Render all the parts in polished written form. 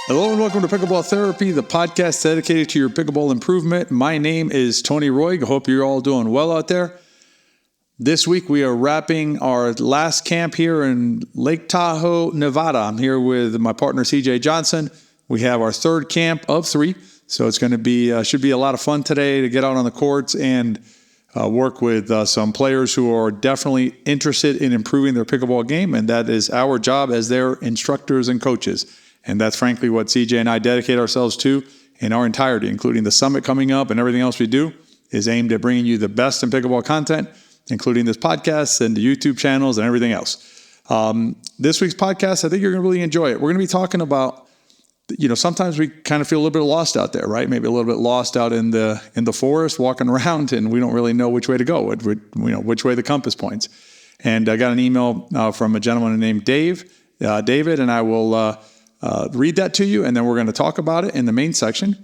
Hello and welcome to Pickleball Therapy, the podcast dedicated to your pickleball improvement. My name is Tony Roig. I hope you're all doing well out there. This week we are wrapping our last camp here in Lake Tahoe, Nevada. I'm here with my partner CJ Johnson. We have our third camp of 3, so it's going to be should be a lot of fun today to get out on the courts and work with some players who are definitely interested in improving their pickleball game, and that is our job as their instructors and coaches. And that's frankly what CJ and I dedicate ourselves to in our entirety, including the summit coming up and everything else we do is aimed at bringing you the best in pickleball content, including this podcast and the YouTube channels and everything else. This week's podcast, I think you're going to really enjoy it. We're going to be talking about, sometimes we kind of feel a little bit lost out there, right? Maybe a little bit lost out in the forest, walking around, and we don't really know which way to go, which way the compass points. And I got an email from a gentleman named David, and I will read that to you, and then we're going to talk about it in the main section.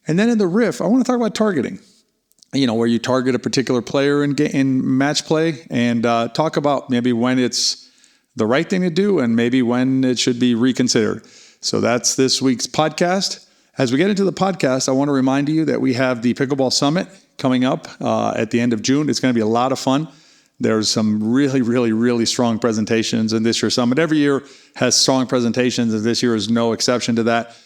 And then in the Riff, I want to talk about targeting, where you target a particular player in match play and talk about maybe when it's the right thing to do and maybe when it should be reconsidered. So that's this week's podcast. As we get into the podcast, I want to remind you that we have the Pickleball Summit coming up at the end of June. It's going to be a lot of fun. There's some really, really, really strong presentations in this year's summit. Every year has strong presentations, and this year is no exception to that.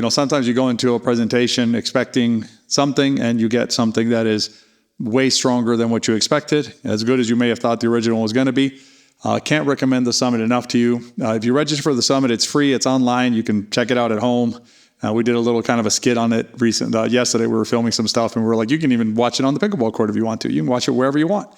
Sometimes you go into a presentation expecting something, and you get something that is way stronger than what you expected, as good as you may have thought the original was going to be. Can't recommend the summit enough to you. If you register for the summit, it's free. It's online. You can check it out at home. We did a little kind of a skit on it yesterday. We were filming some stuff, and we were like, you can even watch it on the pickleball court if you want to. You can watch it wherever you want.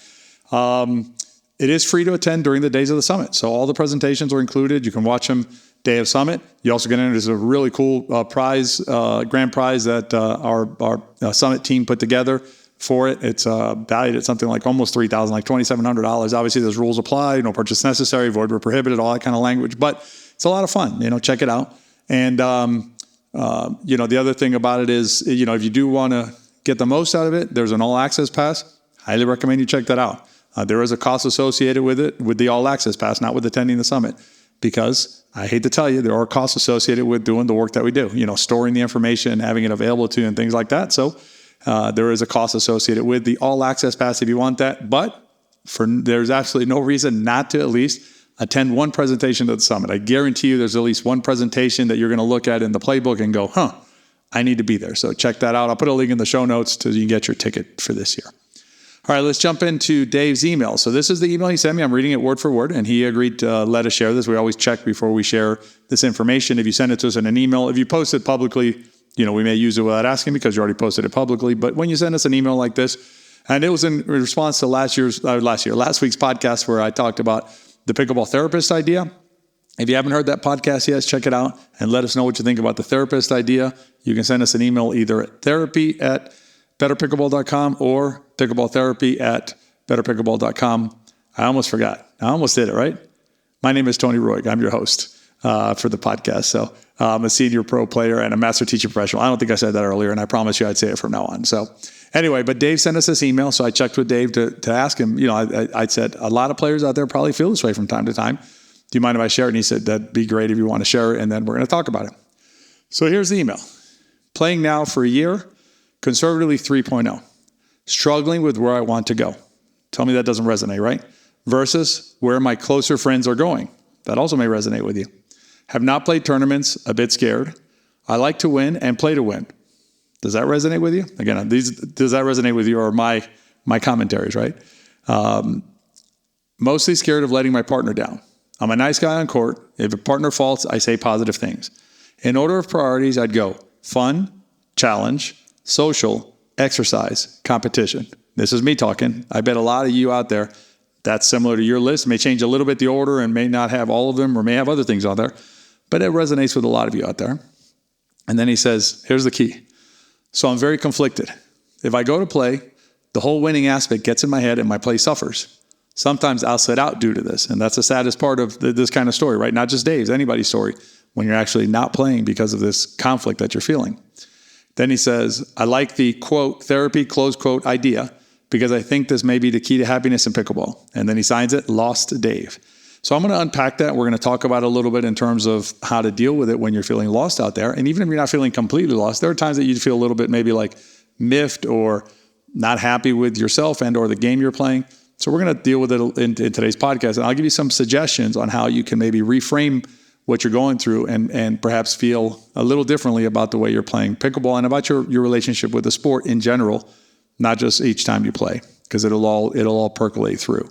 It is free to attend during the days of the summit. So all the presentations are included. You can watch them day of summit. You also get in. There's a really cool grand prize that our summit team put together for it. It's valued at something like almost $3,000, like $2,700. Obviously, those rules apply. No purchase necessary, void where prohibited, all that kind of language. But it's a lot of fun. Check it out. And the other thing about it is, if you do want to get the most out of it, there's an all access pass. Highly recommend you check that out. There is a cost associated with it, with the all access pass, not with attending the summit, because I hate to tell you, there are costs associated with doing the work that we do, storing the information, having it available to you and things like that. So there is a cost associated with the all access pass if you want that, but there's absolutely no reason not to at least attend one presentation at the summit. I guarantee you there's at least one presentation that you're going to look at in the playbook and go, I need to be there. So check that out. I'll put a link in the show notes so you can get your ticket for this year. All right, let's jump into Dave's email. So this is the email he sent me. I'm reading it word for word, and he agreed to let us share this. We always check before we share this information. If you send it to us in an email, if you post it publicly, we may use it without asking because you already posted it publicly. But when you send us an email like this, and it was in response to last week's podcast where I talked about the pickleball therapist idea. If you haven't heard that podcast yet, check it out and let us know what you think about the therapist idea. You can send us an email either at therapy@betterpickleball.com or pickleballtherapy@betterpickleball.com. I almost forgot. I almost did it, right? My name is Tony Roig. I'm your host for the podcast. So I'm a senior pro player and a master teacher professional. I don't think I said that earlier, and I promise you I'd say it from now on. So anyway, but Dave sent us this email, so I checked with Dave to ask him. I said, a lot of players out there probably feel this way from time to time. Do you mind if I share it? And he said, that'd be great if you want to share it, and then we're going to talk about it. So here's the email. Playing now for a year, conservatively 3.0. Struggling with where I want to go. Tell me that doesn't resonate, right? Versus where my closer friends are going. That also may resonate with you. Have not played tournaments, a bit scared. I like to win and play to win. Does that resonate with you? Again, does that resonate with you or my commentaries, right? Mostly scared of letting my partner down. I'm a nice guy on court. If a partner faults, I say positive things. In order of priorities, I'd go fun, challenge, social, exercise, competition. This is me talking. I bet a lot of you out there, that's similar to your list. It may change a little bit the order and may not have all of them or may have other things on there, but it resonates with a lot of you out there. And then he says, here's the key. So I'm very conflicted. If I go to play, the whole winning aspect gets in my head and my play suffers. Sometimes I'll sit out due to this. And that's the saddest part of this kind of story, right? Not just Dave's, anybody's story, when you're actually not playing because of this conflict that you're feeling. Then he says, I like the quote, therapy, close quote idea, because I think this may be the key to happiness in pickleball. And then he signs it, Lost Dave. So I'm going to unpack that. We're going to talk about it a little bit in terms of how to deal with it when you're feeling lost out there. And even if you're not feeling completely lost, there are times that you feel a little bit maybe like miffed or not happy with yourself and or the game you're playing. So we're going to deal with it in today's podcast. And I'll give you some suggestions on how you can maybe reframe what you're going through and perhaps feel a little differently about the way you're playing pickleball and about your relationship with the sport in general, not just each time you play, because it'll all percolate through.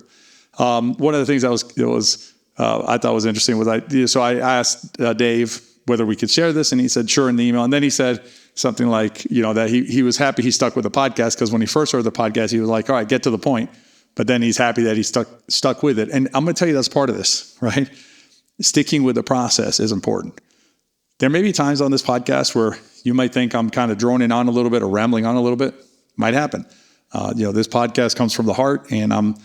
One of the things I thought was interesting was I asked Dave whether we could share this, and he said sure in the email, and then he said something like that he was happy he stuck with the podcast, because when he first heard the podcast he was like, all right, get to the point, but then he's happy that he stuck with it. And I'm going to tell you that's part of this, right? Sticking with the process is important. There may be times on this podcast where you might think I'm kind of droning on a little bit or rambling on a little bit. Might happen. This podcast comes from the heart, and I'm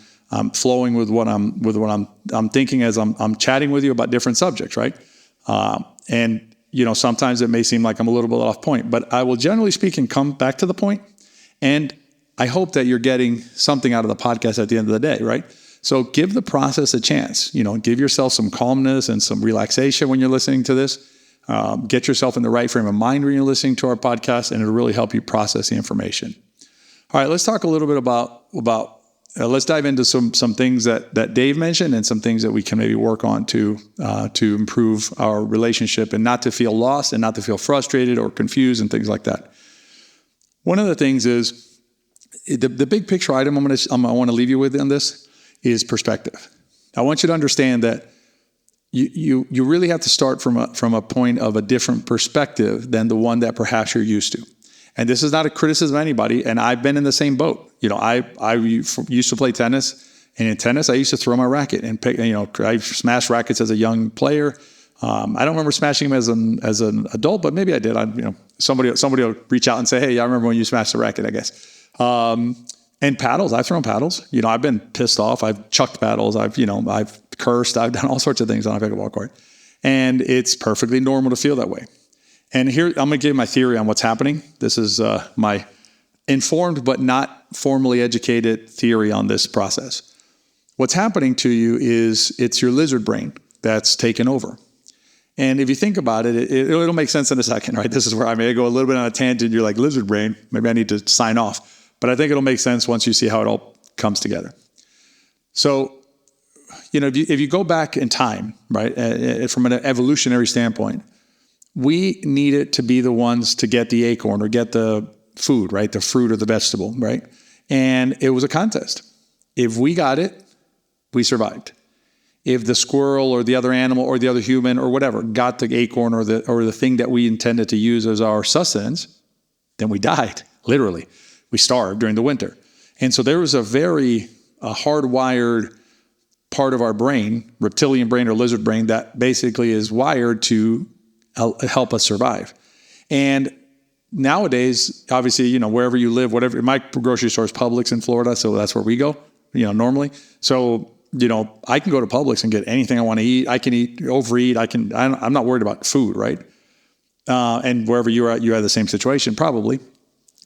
flowing with what I'm thinking as I'm chatting with you about different subjects, right? And sometimes it may seem like I'm a little bit off point, but I will generally speaking come back to the point, and I hope that you're getting something out of the podcast at the end of the day, right? So give the process a chance. Give yourself some calmness and some relaxation when you're listening to this. Get yourself in the right frame of mind when you're listening to our podcast, and it'll really help you process the information. All right, let's talk a little bit about let's dive into some things that Dave mentioned and some things that we can maybe work on to improve our relationship and not to feel lost and not to feel frustrated or confused and things like that. One of the things is the big picture item I want to leave you with on this is perspective. I want you to understand that you really have to start from a point of a different perspective than the one that perhaps you're used to. And this is not a criticism of anybody, and I've been in the same boat. I used to play tennis, and in tennis, I used to throw my racket and pick. I smashed rackets as a young player. I don't remember smashing them as an adult, but maybe I did. Somebody will reach out and say, "Hey, I remember when you smashed the racket." I guess. And paddles, I've thrown paddles. I've been pissed off. I've chucked paddles. I've cursed. I've done all sorts of things on a pickleball court, and it's perfectly normal to feel that way. And here, I'm going to give you my theory on what's happening. This is my informed but not formally educated theory on this process. What's happening to you is it's your lizard brain that's taken over. And if you think about it, it'll make sense in a second, right? This is where I may go a little bit on a tangent. You're like, lizard brain, maybe I need to sign off. But I think it'll make sense once you see how it all comes together. So, if you go back in time, right, from an evolutionary standpoint, we needed to be the ones to get the acorn or get the food, right? The fruit or the vegetable, right? And it was a contest. If we got it, we survived. If the squirrel or the other animal or the other human or whatever got the acorn or the thing that we intended to use as our sustenance, then we died, literally. We starved during the winter. And so there was a very hardwired part of our brain, reptilian brain or lizard brain, that basically is wired to help us survive. And nowadays, obviously, wherever you live, whatever, my grocery store is Publix in Florida, so that's where we go, normally. So, I can go to Publix and get anything I want to eat. I can overeat. I'm not worried about food, right? And wherever you're at, you have the same situation probably.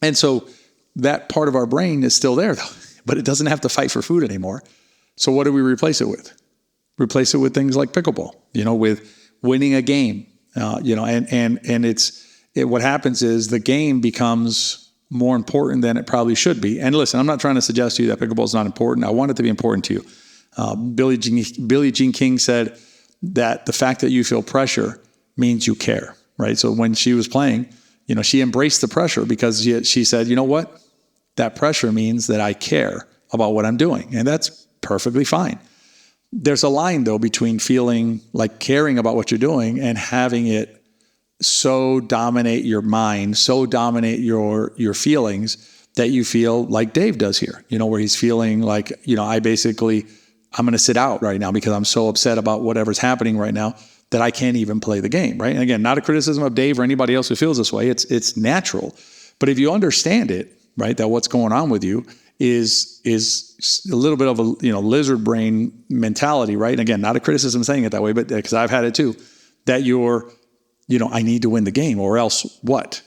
And so that part of our brain is still there, though, but it doesn't have to fight for food anymore. So what do we replace it with? Replace it with things like pickleball, with winning a game. What happens is the game becomes more important than it probably should be. And listen, I'm not trying to suggest to you that pickleball is not important. I want it to be important to you. Billie Jean King said that the fact that you feel pressure means you care, right? So when she was playing, she embraced the pressure because she said, you know what? That pressure means that I care about what I'm doing. And that's perfectly fine. There's a line, though, between feeling like caring about what you're doing and having it so dominate your mind, so dominate your feelings that you feel like Dave does here, where he's feeling like, I'm going to sit out right now because I'm so upset about whatever's happening right now that I can't even play the game, right? And again, not a criticism of Dave or anybody else who feels this way. It's natural. But if you understand it, right, that what's going on with you is a little bit of a lizard brain mentality, right? And again, not a criticism saying it that way, but because I've had it too, that I need to win the game or else what,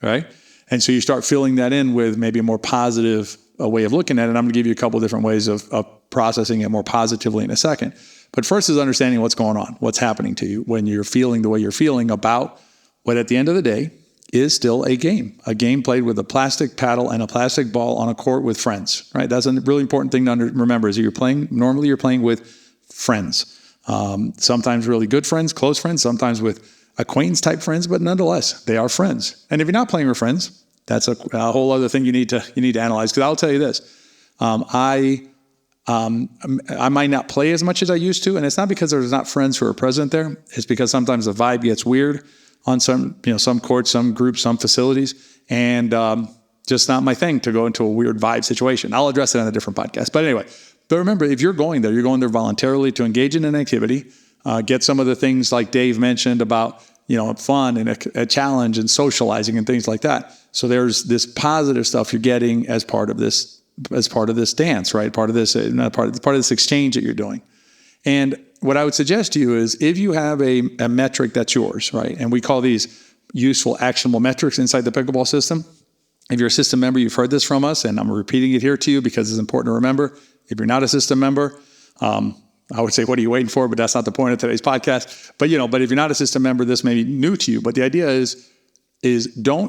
right? And so you start filling that in with maybe a more positive way of looking at it. And I'm going to give you a couple of different ways of processing it more positively in a second. But first is understanding what's going on, what's happening to you when you're feeling the way you're feeling about what at the end of the day is still a game played with a plastic paddle and a plastic ball on a court with friends, right? That's a really important thing to remember is normally you're playing with friends. Sometimes really good friends, close friends, sometimes with acquaintance type friends, but nonetheless, they are friends. And if you're not playing with friends, that's a whole other thing you need to analyze. Because I'll tell you this, I might not play as much as I used to, and it's not because there's not friends who are present there. It's because sometimes the vibe gets weird on some courts, some groups, some facilities, and just not my thing to go into a weird vibe situation. I'll address it on a different podcast. But anyway, but remember, if you're going there voluntarily to engage in an activity, get some of the things like Dave mentioned about, fun and a challenge and socializing and things like that. So there's this positive stuff you're getting as part of this dance, right? Part of this exchange that you're doing. And what I would suggest to you is if you have a metric that's yours, right? And we call these useful, actionable metrics inside the pickleball system. If you're a system member, you've heard this from us, and I'm repeating it here to you because it's important to remember. If you're not a system member, I would say, what are you waiting for? But that's not the point of today's podcast. But if you're not a system member, this may be new to you. But the idea is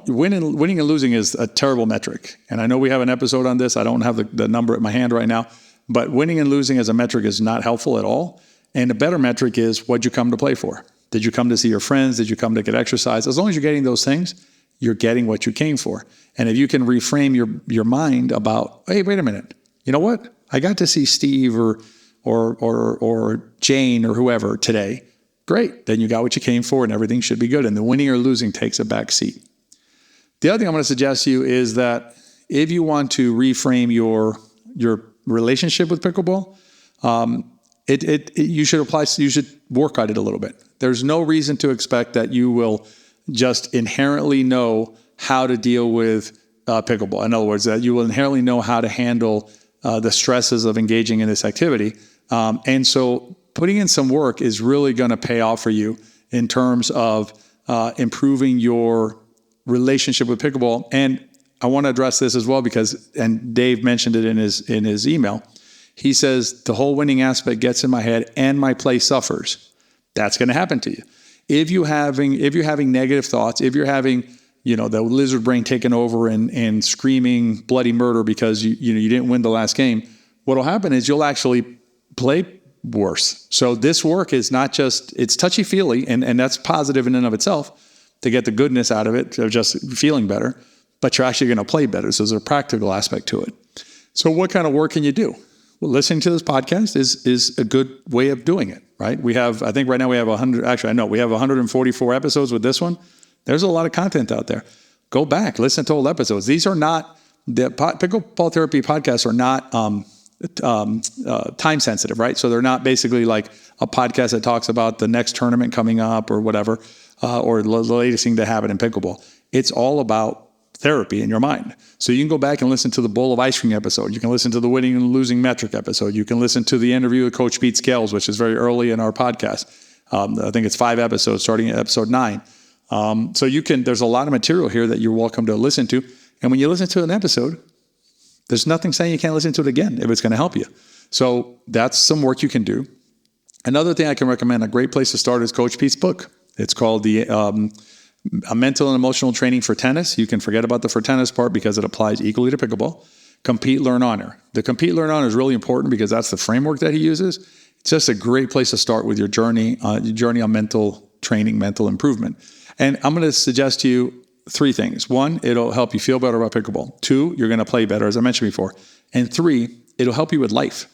winning and losing is a terrible metric. And I know we have an episode on this. I don't have the number at my hand right now. But winning and losing as a metric is not helpful at all. And a better metric is what'd you come to play for? Did you come to see your friends? Did you come to get exercise? As long as you're getting those things, you're getting what you came for. And if you can reframe your mind about, hey, wait a minute, you know what? I got to see Steve or Jane or whoever today. Great. Then you got what you came for and everything should be good. And the winning or losing takes a back seat. The other thing I'm going to suggest to you is that if you want to reframe your relationship with pickleball, you should work at it a little bit. There's no reason to expect that you will just inherently know how to deal with pickleball. In other words, that you will inherently know how to handle the stresses of engaging in this activity. And so putting in some work is really going to pay off for you in terms of improving your relationship with pickleball. And I want to address this as well and Dave mentioned it in his email. He says the whole winning aspect gets in my head and my play suffers. That's going to happen to you. If you're having negative thoughts, if you're having, the lizard brain taking over and screaming bloody murder because you didn't win the last game, what'll happen is you'll actually play worse. So this work is not just, it's touchy-feely, and that's positive in and of itself to get the goodness out of it, of just feeling better, but you're actually going to play better. So there's a practical aspect to it. So what kind of work can you do? Well, listening to this podcast is a good way of doing it, right? I think right now we have 144 episodes with this one. There's a lot of content out there. Go back, listen to old episodes. These are not, the Pickleball Therapy podcasts are not time sensitive, right? So they're not basically like a podcast that talks about the next tournament coming up or whatever, or the latest thing to happen in pickleball. It's all about therapy in your mind. So you can go back and listen to the bowl of ice cream episode. You can listen to the winning and losing metric episode. You can listen to the interview with Coach Pete Scales, which is very early in our podcast. I think it's 5 episodes, starting at episode 9. So there's a lot of material here that you're welcome to listen to. And when you listen to an episode, there's nothing saying you can't listen to it again if it's going to help you. So that's some work you can do. Another thing I can recommend, a great place to start is Coach Pete's book. It's called A Mental and Emotional Training for Tennis. You can forget about the for tennis part because it applies equally to pickleball. Compete, Learn, Honor. The Compete, Learn, Honor is really important because that's the framework that he uses. It's just a great place to start with your journey on mental training, mental improvement. And I'm going to suggest to you 3 things. 1, it'll help you feel better about pickleball. 2, you're going to play better, as I mentioned before. And 3, it'll help you with life.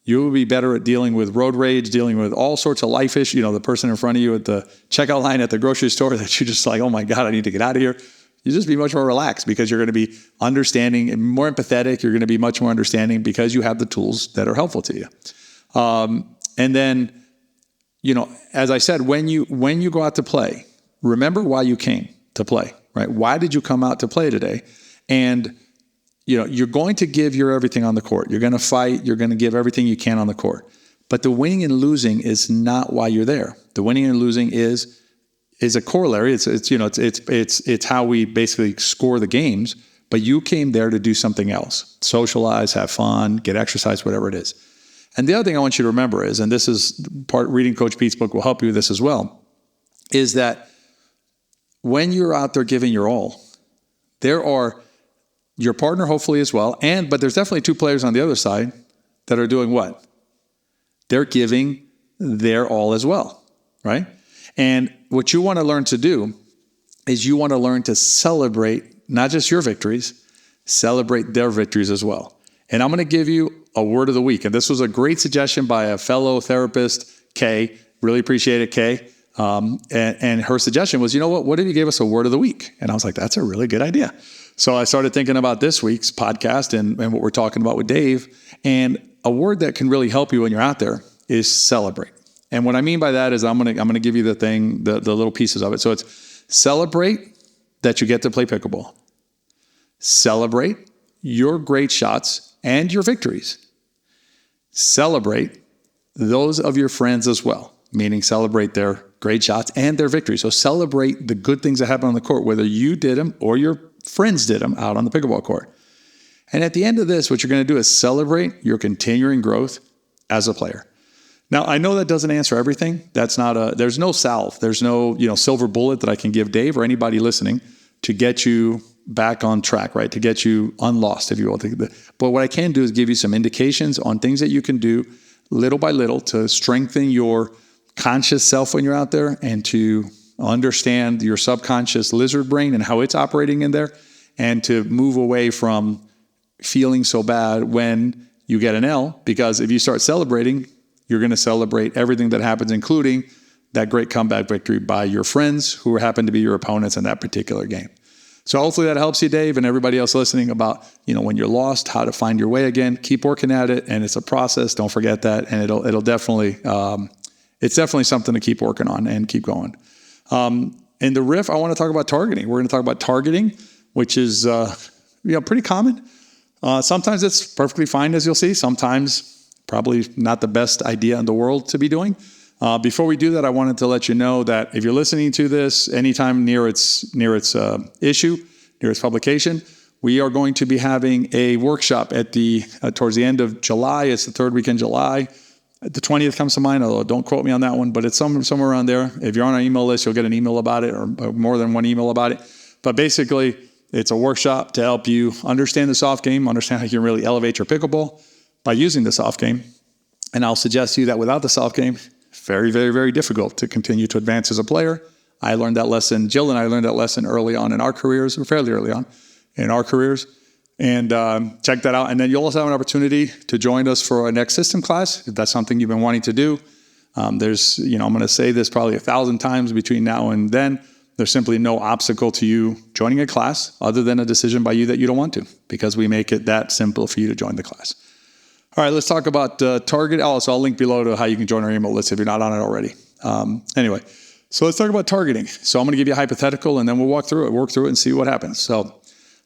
You will be better at dealing with road rage, dealing with all sorts of life issues. The person in front of you at the checkout line at the grocery store that you're just like, oh my God, I need to get out of here. You just be much more relaxed because you're going to be understanding and more empathetic. You're going to be much more understanding because you have the tools that are helpful to you. And then, as I said, when you go out to play, remember why you came to play, right? Why did you come out to play today? And you're going to give your everything on the court. You're going to fight. You're going to give everything you can on the court. But the winning and losing is not why you're there. The winning and losing is a corollary. It's how we basically score the games. But you came there to do something else: socialize, have fun, get exercise, whatever it is. And the other thing I want you to remember is, and this is part reading Coach Pete's book will help you with this as well, is that when you're out there giving your all, there are your partner hopefully as well, but there's definitely two players on the other side that are doing what? They're giving their all as well, right? And what you want to learn to do is you want to learn to celebrate not just your victories, celebrate their victories as well. And I'm going to give you a word of the week. And this was a great suggestion by a fellow therapist, Kay. Really appreciate it, Kay. And her suggestion was, you know what if you gave us a word of the week? And I was like, that's a really good idea. So I started thinking about this week's podcast and what we're talking about with Dave. And a word that can really help you when you're out there is celebrate. And what I mean by that is I'm gonna give you the little pieces of it. So it's celebrate that you get to play pickleball. Celebrate your great shots and your victories. Celebrate those of your friends as well, meaning celebrate their great shots and their victories. So celebrate the good things that happen on the court, whether you did them or your friends did them out on the pickleball court. And at the end of this, what you're going to do is celebrate your continuing growth as a player. Now, I know that doesn't answer everything. There's no salve. There's no, silver bullet that I can give Dave or anybody listening to get you back on track, right? To get you unlost, if you will. But what I can do is give you some indications on things that you can do little by little to strengthen your conscious self when you're out there and to understand your subconscious lizard brain and how it's operating in there, and to move away from feeling so bad when you get an L, because if you start celebrating, you're going to celebrate everything that happens, including that great comeback victory by your friends who happen to be your opponents in that particular game. So hopefully that helps you, Dave, and everybody else listening about, when you're lost, how to find your way again. Keep working at it, and it's a process. Don't forget that, and it'll definitely, it's definitely something to keep working on and keep going. In the Riff, I want to talk about targeting. We're going to talk about targeting, which is, pretty common. Sometimes it's perfectly fine, as you'll see. Sometimes probably not the best idea in the world to be doing. Before we do that, I wanted to let you know that if you're listening to this anytime near its issue, near its publication, we are going to be having a workshop at towards the end of July. It's the third week in July. The 20th comes to mind, although don't quote me on that one, but it's somewhere around there. If you're on our email list, you'll get an email about it, or more than one email about it. But basically, it's a workshop to help you understand the soft game, understand how you can really elevate your pickleball by using the soft game. And I'll suggest to you that without the soft game, very, very, very difficult to continue to advance as a player. I learned that lesson. Jill and I learned that lesson early on in our careers, or fairly early on in our careers. And check that out. And then you'll also have an opportunity to join us for our next system class, if that's something you've been wanting to do. I'm going to say this probably 1,000 times between now and then. There's simply no obstacle to you joining a class other than a decision by you that you don't want to, because we make it that simple for you to join the class. All right, let's talk about target. So I'll link below to how you can join our email list if you're not on it already. Anyway, so let's talk about targeting. So I'm going to give you a hypothetical, and then we'll work through it and see what happens. So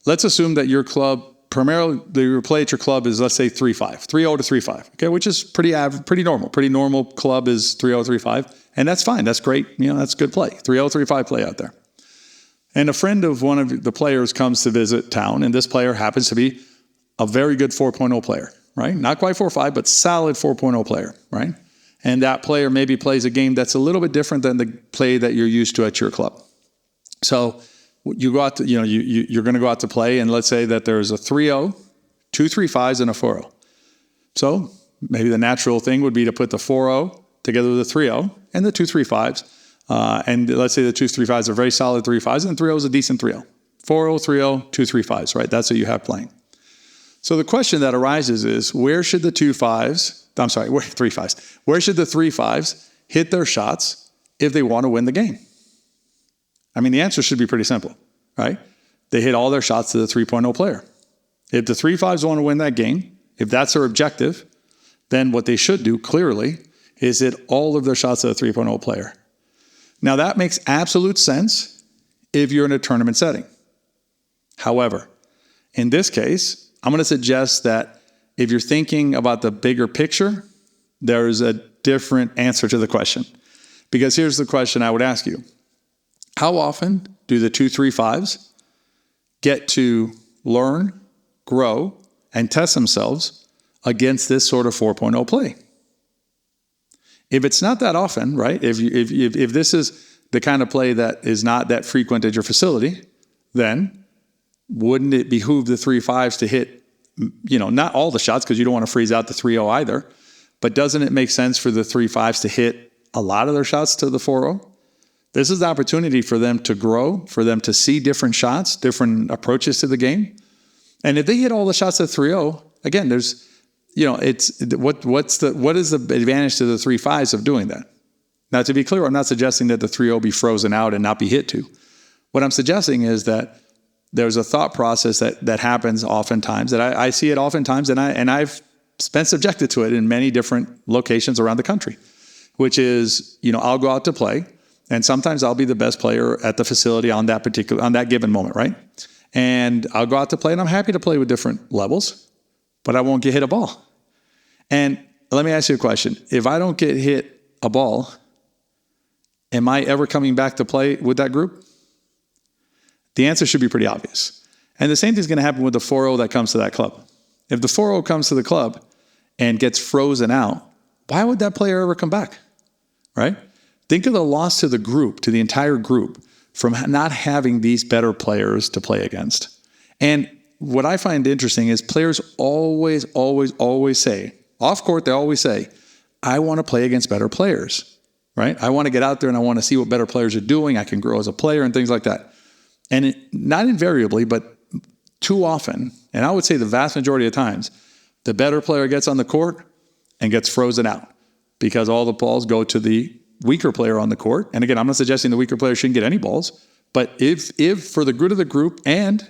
let's assume that your club, primarily your play at your club is, let's say, 3-5, 3-0 to 3-5, okay, which is pretty average, pretty normal. Pretty normal club is 3-0, 3-5, and that's fine. That's great. That's good play. 3-0, 3-5 play out there. And a friend of one of the players comes to visit town, and this player happens to be a very good 4.0 player, right? Not quite 4-5, but solid 4.0 player, right? And that player maybe plays a game that's a little bit different than the play that you're used to at your club. So you go out to, you're going to go out to play, and let's say that there's a 3-0, 2 3-5s, and a 4-0. So maybe the natural thing would be to put the 4-0 together with the 3-0 and the 2 3-5s. And let's say the 2 3-5s are very solid 3-5s, and 3-0 is a decent 3-0. 4-0, 3-0, 2 3-5s, right? That's what you have playing. So the question that arises is, where should the 3-5s, where should the 3-5s hit their shots if they want to win the game? I mean, the answer should be pretty simple, right? They hit all their shots to the 3.0 player. If the 3-5s want to win that game, if that's their objective, then what they should do clearly is hit all of their shots to the 3.0 player. Now, that makes absolute sense if you're in a tournament setting. However, in this case, I'm going to suggest that if you're thinking about the bigger picture, there's a different answer to the question. Because here's the question I would ask you. How often do the 2 3-5s get to learn, grow, and test themselves against this sort of 4.0 play? If it's not that often, right? If this is the kind of play that is not that frequent at your facility, then wouldn't it behoove the 3-5s to hit, not all the shots, because you don't want to freeze out the 3-0 either, but doesn't it make sense for the 3-5s to hit a lot of their shots to the 4-0? This is the opportunity for them to grow, for them to see different shots, different approaches to the game. And if they hit all the shots at 3-0, again, there's, what is the advantage to the 3-5s of doing that? Now, to be clear, I'm not suggesting that the 3-0 be frozen out and not be hit to. What I'm suggesting is that there's a thought process that happens oftentimes, that I see it oftentimes, and I've been subjected to it in many different locations around the country, which is, I'll go out to play, and sometimes I'll be the best player at the facility on that given moment, right? And I'll go out to play, and I'm happy to play with different levels, but I won't get hit a ball. And let me ask you a question. If I don't get hit a ball, am I ever coming back to play with that group? The answer should be pretty obvious. And the same thing's going to happen with the 4-0 that comes to that club. If the 4-0 comes to the club and gets frozen out, why would that player ever come back, right? Think of the loss to the group, to the entire group, from not having these better players to play against. And what I find interesting is players always say, off court, they always say, I want to play against better players, right? I want to get out there and I want to see what better players are doing. I can grow as a player and things like that. And not invariably, but too often, and I would say the vast majority of times, the better player gets on the court and gets frozen out because all the balls go to the weaker player on the court. And again, I'm not suggesting the weaker player shouldn't get any balls, but if for the good of the group and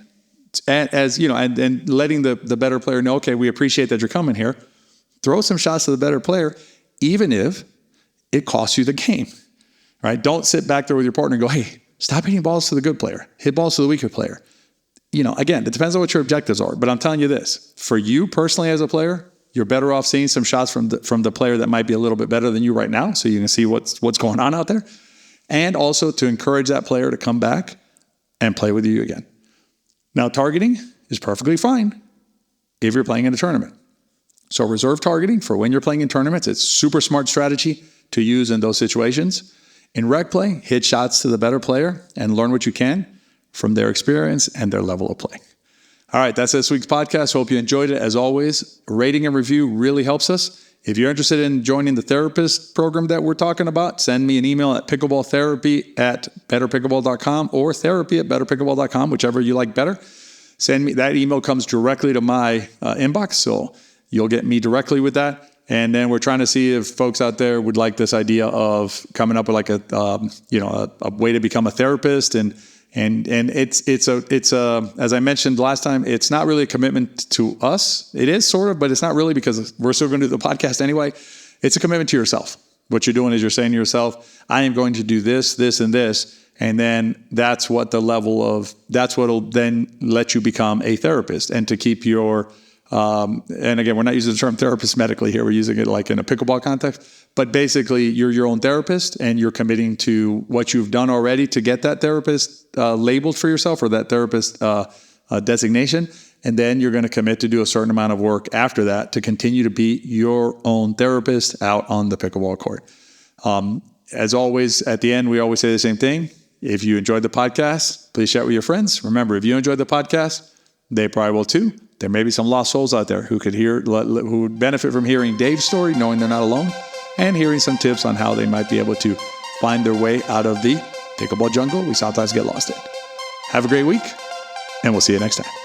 letting the better player know, okay, we appreciate that you're coming here, throw some shots to the better player, even if it costs you the game, right? Don't sit back there with your partner and go, hey, stop hitting balls to the good player, hit balls to the weaker player. Again, it depends on what your objectives are, but I'm telling you this, for you personally as a player, you're better off seeing some shots from the player that might be a little bit better than you right now, so you can see what's going on out there, and also to encourage that player to come back and play with you again. Now, targeting is perfectly fine if you're playing in a tournament. So reserve targeting for when you're playing in tournaments. It's super smart strategy to use in those situations. In rec play, hit shots to the better player and learn what you can from their experience and their level of play. All right, that's this week's podcast. Hope you enjoyed it. As always, rating and review really helps us. If you're interested in joining the therapist program that we're talking about, send me an email at pickleballtherapy@betterpickleball.com or therapy@betterpickleball.com, whichever you like better. Send me that email, comes directly to my inbox, so you'll get me directly with that. And then we're trying to see if folks out there would like this idea of coming up with like a way to become a therapist. And it's as I mentioned last time, it's not really a commitment to us. It is sort of, but it's not really, because we're still going to do the podcast anyway. It's a commitment to yourself. What you're doing is you're saying to yourself, I am going to do this, this, and this. And then that's what'll then let you become a therapist and to keep your, and again, we're not using the term therapist medically here. We're using it like in a pickleball context, but basically you're your own therapist and you're committing to what you've done already to get that therapist labeled for yourself, or that therapist designation. And then you're going to commit to do a certain amount of work after that to continue to be your own therapist out on the pickleball court. As always, at the end, we always say the same thing. If you enjoyed the podcast, please share it with your friends. Remember, if you enjoyed the podcast, they probably will too. There may be some lost souls out there who would benefit from hearing Dave's story, knowing they're not alone, and hearing some tips on how they might be able to find their way out of the pickleball jungle we sometimes get lost in. Have a great week, and we'll see you next time.